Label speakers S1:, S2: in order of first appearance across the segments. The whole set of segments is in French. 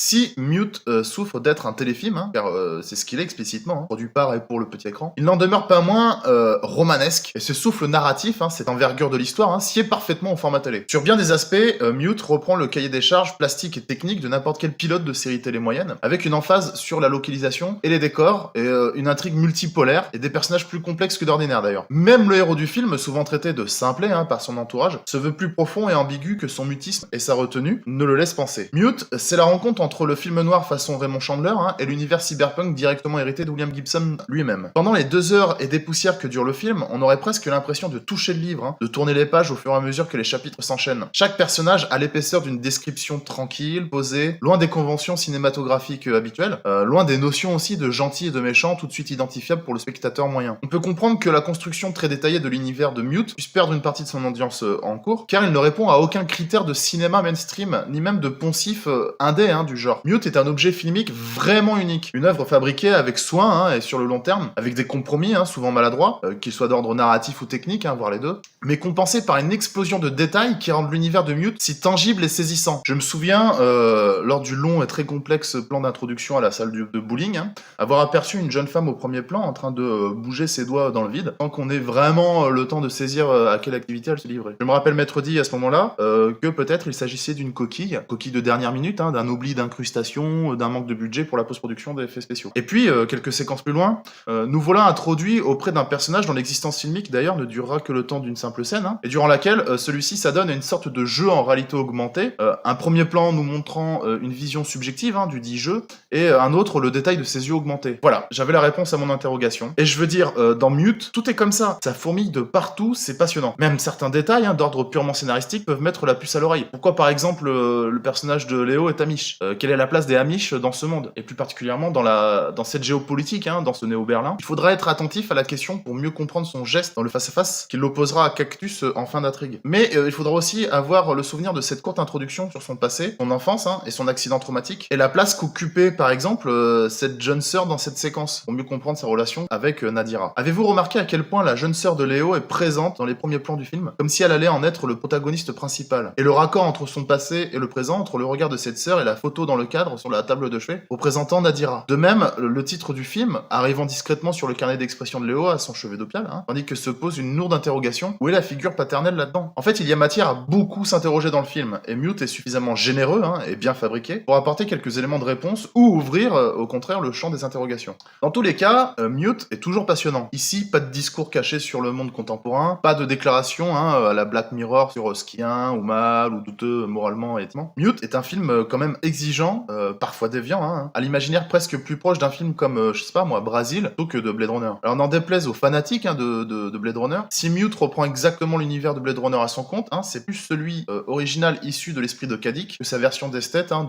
S1: Si Mute souffre d'être un téléfilm, hein, car c'est ce qu'il est explicitement, hein, produit par et pour le petit écran, il n'en demeure pas moins romanesque, et ce souffle narratif, hein, cette envergure de l'histoire, hein, sied parfaitement au format télé. Sur bien des aspects, Mute reprend le cahier des charges plastique et technique de n'importe quel pilote de série télé moyenne, avec une emphase sur la localisation et les décors, et une intrigue multipolaire, et des personnages plus complexes que d'ordinaire d'ailleurs. Même le héros du film, souvent traité de simplet hein, par son entourage, se veut plus profond et ambigu que son mutisme et sa retenue ne le laissent penser. Mute, c'est la rencontre entre le film noir façon Raymond Chandler hein, et l'univers cyberpunk directement hérité de William Gibson lui-même. Pendant les 2 heures et des poussières que dure le film, on aurait presque l'impression de toucher le livre, hein, de tourner les pages au fur et à mesure que les chapitres s'enchaînent. Chaque personnage a l'épaisseur d'une description tranquille, posée, loin des conventions cinématographiques habituelles, loin des notions aussi de gentil et de méchant tout de suite identifiables pour le spectateur moyen. On peut comprendre que la construction très détaillée de l'univers de Mute puisse perdre une partie de son audience en cours, car il ne répond à aucun critère de cinéma mainstream, ni même de poncif indé hein, du genre. Mute est un objet filmique vraiment unique, une œuvre fabriquée avec soin hein, et sur le long terme, avec des compromis hein, souvent maladroits, qu'ils soient d'ordre narratif ou technique, hein, voire les deux, mais compensés par une explosion de détails qui rendent l'univers de Mute si tangible et saisissant. Je me souviens, lors du long et très complexe plan d'introduction à la salle de bowling, hein, avoir aperçu une jeune femme au premier plan en train de bouger ses doigts dans le vide, sans qu'on ait vraiment le temps de saisir à quelle activité elle se livrait. Je me rappelle m'être dit à ce moment-là que peut-être il s'agissait d'une coquille de dernière minute, hein, d'un oubli d'incrustation, d'un manque de budget pour la post-production des effets spéciaux. Et puis, quelques séquences plus loin, nous voilà introduits auprès d'un personnage dont l'existence filmique d'ailleurs ne durera que le temps d'une simple scène, hein, et durant laquelle celui-ci s'adonne à une sorte de jeu en réalité augmentée, un premier plan nous montrant une vision subjective hein, du dit jeu, et un autre le détail de ses yeux augmentés. Voilà, j'avais la réponse à mon interrogation. Et je veux dire, dans Mute, tout est comme ça fourmille de partout, c'est passionnant. Même certains détails hein, d'ordre purement scénaristique peuvent mettre la puce à l'oreille. Pourquoi par exemple le personnage de Léo est Amish quelle est la place des Amish dans ce monde? Et plus particulièrement dans cette géopolitique, hein, dans ce néo-Berlin. Il faudra être attentif à la question pour mieux comprendre son geste dans le face-à-face qui l'opposera à Cactus en fin d'intrigue. Mais il faudra aussi avoir le souvenir de cette courte introduction sur son passé, son enfance hein, et son accident traumatique, et la place qu'occupait par exemple cette jeune sœur dans cette séquence, pour mieux comprendre sa relation avec Nadira. Avez-vous remarqué à quel point la jeune sœur de Léo est présente dans les premiers plans du film, comme si elle allait en être le protagoniste principal? Et le raccord entre son passé et le présent, entre le regard de cette sœur et la photo dans le cadre sur la table de chevet, représentant Nadira. De même, le titre du film, arrivant discrètement sur le carnet d'expression de Léo à son chevet d'opial, hein, tandis que se pose une lourde interrogation, où est la figure paternelle là-dedans? En fait, il y a matière à beaucoup s'interroger dans le film, et Mute est suffisamment généreux hein, et bien fabriqué pour apporter quelques éléments de réponse ou ouvrir, au contraire, le champ des interrogations. Dans tous les cas, Mute est toujours passionnant. Ici, pas de discours caché sur le monde contemporain, pas de déclaration hein, à la Black Mirror sur ce qui est bien ou mal ou douteux moralement et éthiquement. Mute est un film quand même exigeant, parfois déviant, hein, à l'imaginaire presque plus proche d'un film comme, je sais pas moi, Brasil, plutôt que de Blade Runner. Alors n'en déplaise aux fanatiques hein, de Blade Runner, si Mute reprend exactement l'univers de Blade Runner à son compte, hein, c'est plus celui original issu de l'esprit de Kadik que sa version d'esthète, hein,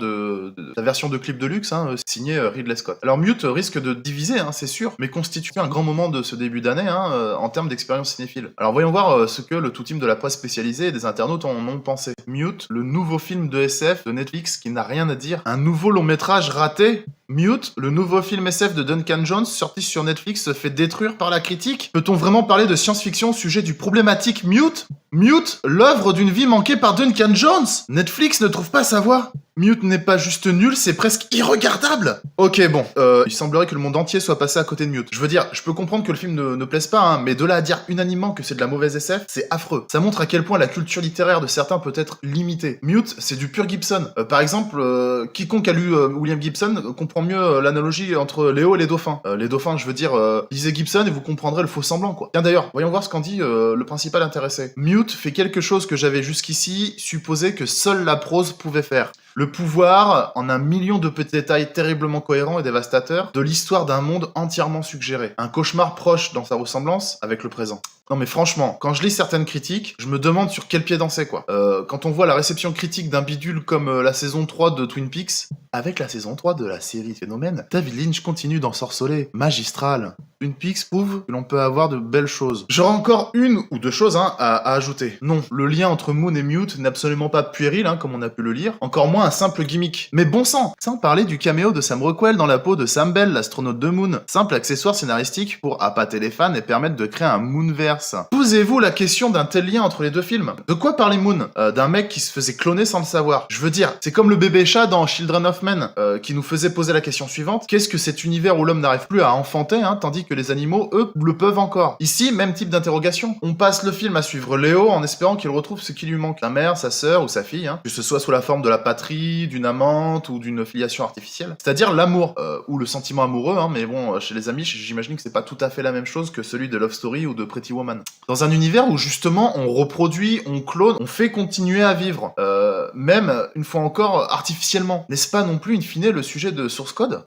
S1: sa version de clip de luxe, hein, signée Ridley Scott. Alors Mute risque de diviser, hein, c'est sûr, mais constitue un grand moment de ce début d'année hein, en termes d'expérience cinéphile. Alors voyons voir ce que le tout team de la presse spécialisée et des internautes en ont pensé. Mute, le nouveau film de SF de Netflix qui n'a rien à dire, un nouveau long métrage raté. Mute, le nouveau film SF de Duncan Jones sorti sur Netflix se fait détruire par la critique. Peut-on vraiment parler de science-fiction au sujet du problématique Mute? Mute, l'œuvre d'une vie manquée par Duncan Jones? Netflix ne trouve pas sa voix. Mute n'est pas juste nul, c'est presque irregardable. Ok, bon, il semblerait que le monde entier soit passé à côté de Mute. Je veux dire, je peux comprendre que le film ne plaise pas, hein, mais de là à dire unanimement que c'est de la mauvaise SF, c'est affreux. Ça montre à quel point la culture littéraire de certains peut être limitée. Mute, c'est du pur Gibson. Par exemple, quiconque a lu William Gibson comprend mieux l'analogie entre Léo et les dauphins. Les dauphins, je veux dire, lisez Gibson et vous comprendrez le faux semblant, quoi. Tiens d'ailleurs, voyons voir ce qu'en dit le principal intéressé. Mute fait quelque chose que j'avais jusqu'ici supposé que seule la prose pouvait faire. Le pouvoir, en un million de petits détails terriblement cohérents et dévastateurs, de l'histoire d'un monde entièrement suggéré. Un cauchemar proche dans sa ressemblance avec le présent. Non mais franchement, quand je lis certaines critiques, je me demande sur quel pied danser quoi. Quand on voit la réception critique d'un bidule comme la saison 3 de Twin Peaks, avec la saison 3 de la série Phénomène, David Lynch continue d'ensorceler. Magistral. Twin Peaks prouve que l'on peut avoir de belles choses. J'aurais encore une ou deux choses à ajouter. Non, le lien entre Moon et Mute n'est absolument pas puéril, comme on a pu le lire, encore moins un simple gimmick. Mais bon sang, sans parler du caméo de Sam Rockwell dans la peau de Sam Bell, l'astronaute de Moon, simple accessoire scénaristique pour appâter les fans et permettre de créer un Moonverse. Posez-vous la question d'un tel lien entre les deux films. De quoi parlait Moon? D'un mec qui se faisait cloner sans le savoir. Je veux dire, c'est comme le bébé chat dans Children of Men, qui nous faisait poser la question suivante: qu'est-ce que cet univers où l'homme n'arrive plus à enfanter, tandis que les animaux, eux, le peuvent encore? Ici, même type d'interrogation. On passe le film à suivre Léo en espérant qu'il retrouve ce qui lui manque, sa mère, sa sœur ou sa fille, que ce soit sous la forme de la patrie, d'une amante ou d'une filiation artificielle. C'est-à-dire l'amour, ou le sentiment amoureux, mais bon, chez les amis, j'imagine que c'est pas tout à fait la même chose que celui de Love Story ou de Pretty Woman. Dans un univers où justement on reproduit, on clone, on fait continuer à vivre, même une fois encore artificiellement. N'est-ce pas non plus in fine le sujet de Source Code?